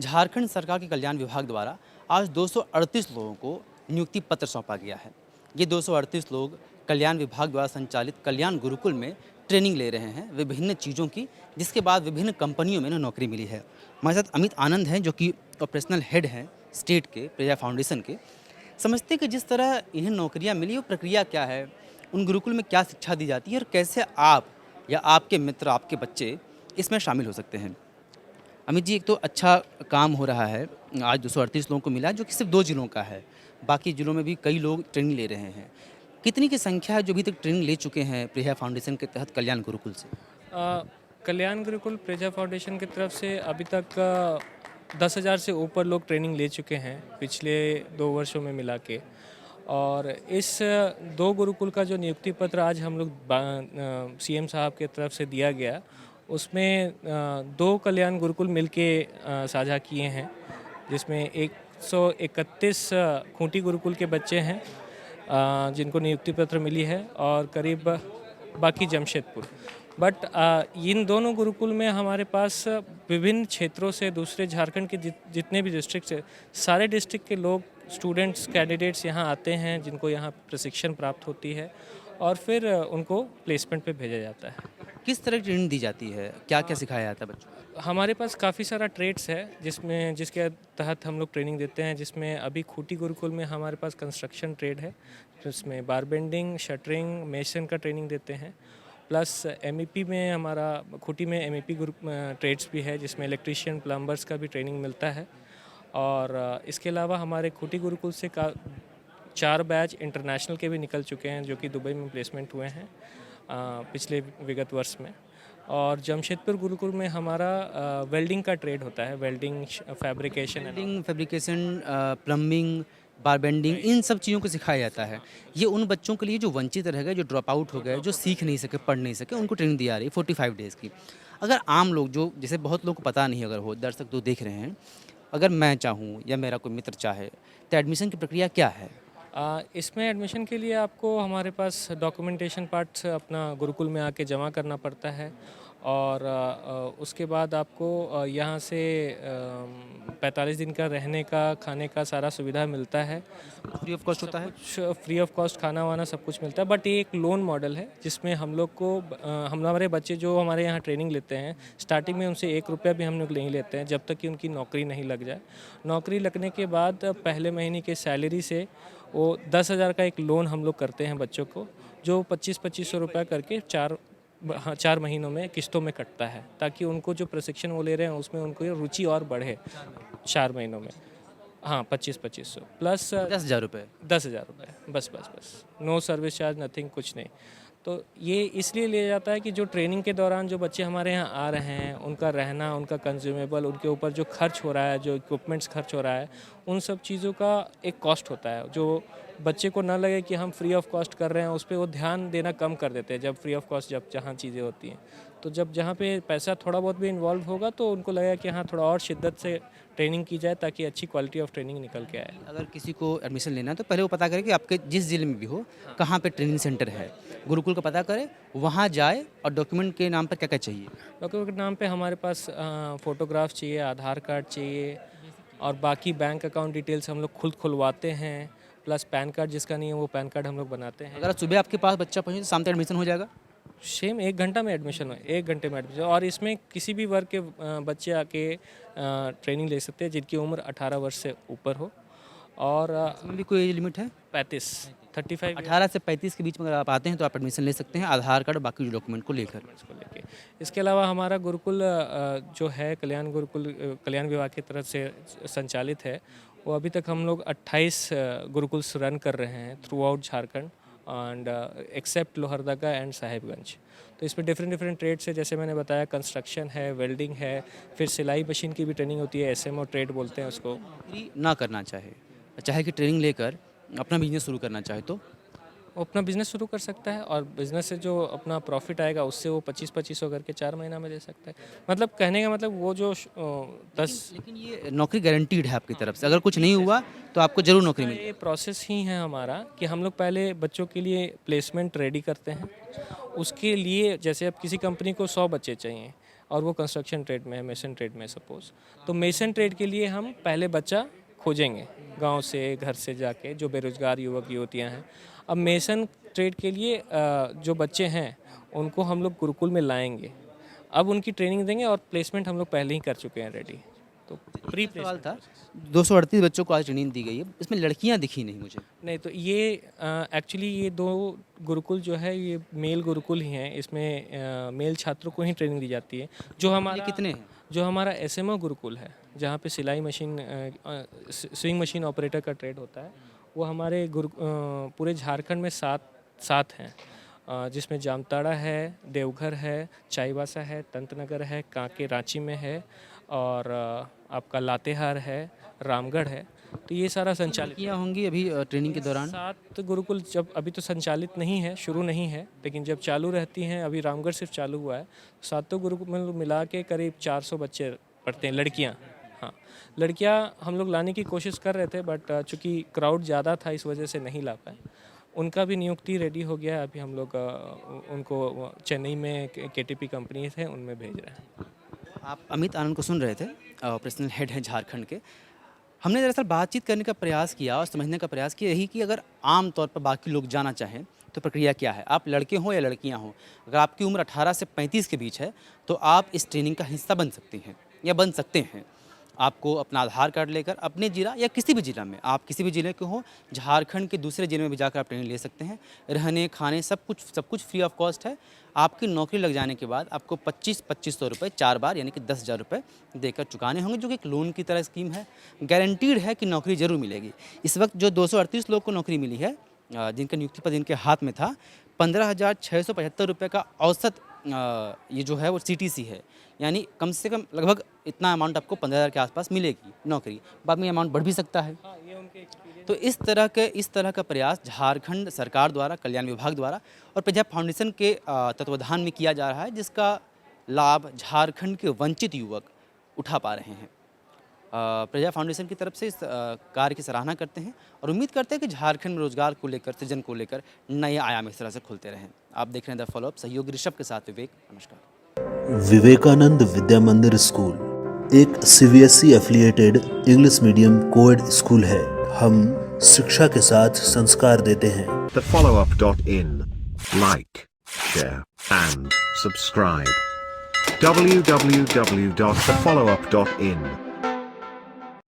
झारखंड सरकार के कल्याण विभाग द्वारा आज 238 लोगों को नियुक्ति पत्र सौंपा गया है। ये 238 लोग कल्याण विभाग द्वारा संचालित कल्याण गुरुकुल में ट्रेनिंग ले रहे हैं विभिन्न चीज़ों की, जिसके बाद विभिन्न कंपनियों में इन्हें नौकरी मिली है। हमारे साथ अमित आनंद हैं, जो कि ऑपरेशनल हेड हैं स्टेट के प्रेजा फाउंडेशन के। समझते हैं कि जिस तरह इन्हें नौकरियाँ मिली, वो प्रक्रिया क्या है, उन गुरुकुल में क्या शिक्षा दी जाती है और कैसे आप या आपके मित्र, आपके बच्चे इसमें शामिल हो सकते हैं। अमित जी, एक तो अच्छा काम हो रहा है, आज 238 लोगों को मिला है, जो कि सिर्फ 2 जिलों का है। बाकी जिलों में भी कई लोग ट्रेनिंग ले रहे हैं। कितनी की संख्या है जो अभी तक ट्रेनिंग ले चुके हैं प्रेहा फाउंडेशन के तहत कल्याण गुरुकुल से? कल्याण गुरुकुल प्रेजा फाउंडेशन की तरफ से अभी तक 10,000 से ऊपर लोग ट्रेनिंग ले चुके हैं पिछले 2 वर्षों में मिला के। और इस 2 गुरुकुल का जो नियुक्ति पत्र आज हम लोग सीएम साहब की तरफ से दिया गया, उसमें 2 कल्याण गुरुकुल मिलके साझा किए हैं, जिसमें 131 खूंटी गुरुकुल के बच्चे हैं जिनको नियुक्ति पत्र मिली है, और करीब बाकी जमशेदपुर। बट इन दोनों गुरुकुल में हमारे पास विभिन्न क्षेत्रों से, दूसरे झारखंड के जितने भी डिस्ट्रिक्ट से, सारे डिस्ट्रिक्ट के लोग, स्टूडेंट्स, कैंडिडेट्स यहाँ आते हैं, जिनको यहाँ प्रशिक्षण प्राप्त होती है और फिर उनको प्लेसमेंट पे भेजा जाता है। किस तरह की ट्रेनिंग दी जाती है, क्या क्या सिखाया जाता है बच्चों को? हमारे पास काफ़ी सारा ट्रेड्स है जिसके तहत हम लोग ट्रेनिंग देते हैं, जिसमें अभी खूंटी गुरुकुल में हमारे पास कंस्ट्रक्शन ट्रेड है, जिसमें बार बेंडिंग, शटरिंग, मेसन का ट्रेनिंग देते हैं। प्लस एमईपी में हमारा खूंटी में एमईपी ग्रुप ट्रेड्स भी है, जिसमें इलेक्ट्रीशियन, प्लम्बर्स का भी ट्रेनिंग मिलता है। और इसके अलावा हमारे खूंटी गुरुकुल से 4 बैच इंटरनेशनल के भी निकल चुके हैं, जो कि दुबई में प्लेसमेंट हुए हैं पिछले विगत वर्ष में। और जमशेदपुर गुरुकुल में हमारा वेल्डिंग का ट्रेड होता है, welding, fabrication, plumbing, bar bending, इन सब चीज़ों को सिखाया जाता है। ये उन बच्चों के लिए जो वंचित रह गए, जो ड्रॉप आउट हो गए, जो सीख नहीं सके, पढ़ नहीं सके, उनको ट्रेनिंग दी जा रही है 45 डेज़ की। अगर आम लोग, जो जैसे बहुत लोग को पता नहीं, अगर हो दर्शक तो देख रहे हैं, अगर मैं चाहूँ या मेरा कोई मित्र चाहे, तो एडमिशन की प्रक्रिया क्या है? इसमें एडमिशन के लिए आपको हमारे पास डॉक्यूमेंटेशन पार्ट्स अपना गुरुकुल में आके जमा करना पड़ता है, और उसके बाद आपको यहाँ से 45 दिन का रहने का, खाने का सारा सुविधा मिलता है। फ्री ऑफ कॉस्ट होता है? फ्री ऑफ कॉस्ट खाना वाना सब कुछ मिलता है। बट ये एक लोन मॉडल है, जिसमें हम लोग को हमारे बच्चे जो हमारे यहाँ ट्रेनिंग लेते हैं, स्टार्टिंग में उनसे 1 रुपया भी हम लोग नहीं लेते हैं, जब तक कि उनकी नौकरी नहीं लग जाए। नौकरी लगने के बाद पहले महीने के सैलरी से वो 10,000 का एक लोन हम लोग करते हैं बच्चों को, जो 25-25 रुपया करके 4 महीनों में किस्तों में कटता है, ताकि उनको जो प्रशिक्षण वो ले रहे हैं उसमें उनको रुचि और बढ़े। 4 महीनों में, हाँ, 25-25 प्लस 10,000 रुपये। 10,000 रुपये, बस। नो सर्विस चार्ज, नथिंग, कुछ नहीं। तो ये इसलिए लिया जाता है कि जो ट्रेनिंग के दौरान जो बच्चे हमारे यहाँ आ रहे हैं, उनका रहना, उनका कंज्यूमेबल, उनके ऊपर जो खर्च हो रहा है, जो इक्विपमेंट्स खर्च हो रहा है, उन सब चीज़ों का एक कॉस्ट होता है, जो बच्चे को ना लगे कि हम फ्री ऑफ कॉस्ट कर रहे हैं, उस पर वो ध्यान देना कम कर देते हैं जब फ्री ऑफ कॉस्ट, जहाँ चीज़ें होती हैं। तो जहाँ पे पैसा थोड़ा बहुत भी इन्वॉल्व होगा, तो उनको लगेगा कि हाँ, थोड़ा और शिद्दत से ट्रेनिंग की जाए, ताकि अच्छी क्वालिटी ऑफ ट्रेनिंग निकल के आए। अगर किसी को एडमिशन लेना है तो पहले वो पता करे कि आपके जिस जिले में भी हो, कहाँ पे ट्रेनिंग सेंटर है, गुरुकुल का पता करे, वहाँ जाए। और डॉक्यूमेंट के नाम पर क्या क्या चाहिए? डॉक्यूमेंट के नाम पे हमारे पास फ़ोटोग्राफ चाहिए, आधार कार्ड चाहिए, और बाकी बैंक अकाउंट डिटेल्स हम लोग खुद खुलवाते हैं। प्लस पैन कार्ड जिसका नहीं है, वो पैन कार्ड हम लोग बनाते हैं। अगर सुबह आपके पास बच्चा पहुँचे तो शाम तक एडमिशन हो जाएगा? सेम 1 घंटा में एडमिशन हो, 1 घंटे में एडमिशन। और इसमें किसी भी वर्ग के बच्चे आके ट्रेनिंग ले सकते हैं, जिनकी उम्र 18 वर्ष से ऊपर हो। और इसमें भी कोई एज लिमिट है? 35 18 से 35 के बीच में अगर आप आते हैं तो आप एडमिशन ले सकते हैं, आधार कार्ड और बाकी डॉक्यूमेंट को लेकर। को लेके। इसके अलावा हमारा गुरुकुल जो है कल्याण गुरुकुल, कल्याण विभाग की तरफ से संचालित है, वो अभी तक हम लोग 28 गुरुकुल्स रन कर रहे हैं throughout Jharkhand, and except Lohardaga and Sahibganj. तो इसमें डिफरेंट ट्रेड्स है, जैसे मैंने बताया, कंस्ट्रक्शन है, वेल्डिंग है, फिर सिलाई मशीन की भी ट्रेनिंग होती है, एसएमओ ट्रेड बोलते हैं उसको। नौकरी ना करना चाहे कि ट्रेनिंग लेकर अपना बिजनेस शुरू करना चाहे तो वो अपना बिज़नेस शुरू कर सकता है, और बिज़नेस से जो अपना प्रॉफिट आएगा, उससे वो 25-25 करके 4 महीना में दे सकता है। मतलब कहने का मतलब वो जो 10। लेकिन ये नौकरी गारंटीड है आपकी तरफ से, अगर कुछ नहीं हुआ तो आपको जरूर नौकरी मिलेगी। ये प्रोसेस ही है हमारा कि हम लोग पहले बच्चों के लिए प्लेसमेंट रेडी करते हैं। उसके लिए जैसे अब किसी कंपनी को 100 बच्चे चाहिए, और वो कंस्ट्रक्शन ट्रेड में है, मेसन ट्रेड में सपोज़, तो मेसन ट्रेड के लिए हम पहले बच्चा खोजेंगे गांव से, घर से जाके, जो बेरोजगार युवक युवतियां हैं। अब मेसन ट्रेड के लिए जो बच्चे हैं उनको हम लोग गुरुकुल में लाएंगे, अब उनकी ट्रेनिंग देंगे और प्लेसमेंट हम लोग पहले ही कर चुके हैं रेडी। तो प्री सवाल था, 238 बच्चों को आज ट्रेनिंग दी गई है, इसमें लड़कियां दिखी नहीं मुझे। नहीं, तो ये एक्चुअली ये 2 गुरुकुल जो है ये मेल गुरुकुल ही हैं, इसमें मेल छात्रों को ही ट्रेनिंग दी जाती है। ये कितने हैं? जो हमारा एसएमओ गुरुकुल है, जहाँ पे सिलाई मशीन स्विंग मशीन ऑपरेटर का ट्रेड होता है, वो हमारे पूरे झारखंड में 7 हैं, जिसमें जामताड़ा है, देवघर है, चाईबासा है, तंतनगर है, कांके रांची में है, और आपका लातेहार है, रामगढ़ है। तो ये सारा संचालित लड़कियां होंगी अभी ट्रेनिंग के दौरान? 7 गुरुकुल जब अभी तो संचालित नहीं है, शुरू नहीं है, लेकिन जब चालू रहती हैं, अभी रामगढ़ सिर्फ चालू हुआ है, 7 गुरुकुल मिला के करीब 400 बच्चे पढ़ते हैं, लड़कियाँ। हाँ, लड़कियाँ हम लोग लाने की कोशिश कर रहे थे, बट चूँकि क्राउड ज़्यादा था इस वजह से नहीं ला पाए। उनका भी नियुक्ति रेडी हो गया है, अभी हम लोग उनको चेन्नई में केटीपी कंपनी है उनमें भेज रहे हैं। आप अमित आनंद को सुन रहे थे, ऑपरेशनल हेड हैं झारखंड के। हमने दरअसल बातचीत करने का प्रयास किया और समझने का प्रयास किया यही कि अगर आम तौर पर बाकी लोग जाना चाहें तो प्रक्रिया क्या है। आप लड़के हों या लड़कियां हों, अगर आपकी उम्र 18 से 35 के बीच है तो आप इस ट्रेनिंग का हिस्सा बन सकती हैं या बन सकते हैं। आपको अपना आधार कार्ड लेकर अपने जिला या किसी भी ज़िला में, आप किसी भी ज़िले के हो, झारखंड के दूसरे ज़िले में भी जाकर आप ट्रेनिंग ले सकते हैं। रहने खाने सब कुछ फ्री ऑफ कॉस्ट है। आपकी नौकरी लग जाने के बाद आपको 2500 रुपये 4 बार यानी कि 10,000 रुपये देकर चुकाने होंगे, जो कि एक लोन की तरह स्कीम है। गारंटीड है कि नौकरी ज़रूर मिलेगी। इस वक्त जो 238 लोग को नौकरी मिली है, जिनका नियुक्ति पद इनके हाथ में था, 15,675 रुपये का औसत ये जो है वो CTC है, यानी कम से कम लगभग इतना अमाउंट आपको 15,000 के आसपास मिलेगी नौकरी। बाद में अमाउंट बढ़ भी सकता है। तो इस तरह का प्रयास झारखंड सरकार द्वारा, कल्याण विभाग द्वारा और प्रजा फाउंडेशन के तत्वाधान में किया जा रहा है, जिसका लाभ झारखंड के वंचित युवक उठा पा रहे हैं। प्रजा फाउंडेशन की तरफ से इस कार्य की सराहना करते हैं और उम्मीद करते हैं कि झारखंड में रोजगार को लेकर, सृजन को लेकर नए आयाम इस तरह से खुलते रहें। आप देख रहे हैं द फॉलोअप, सहयोगी ऋषभ के साथ विवेक। नमस्कार। विवेकानंद विद्या मंदिर स्कूल एक CBSE affiliated English medium coed school है। हम शिक्षा के साथ संस्कार देते हैं। thefollowup.in. Like, share and subscribe. www.thefollowup.in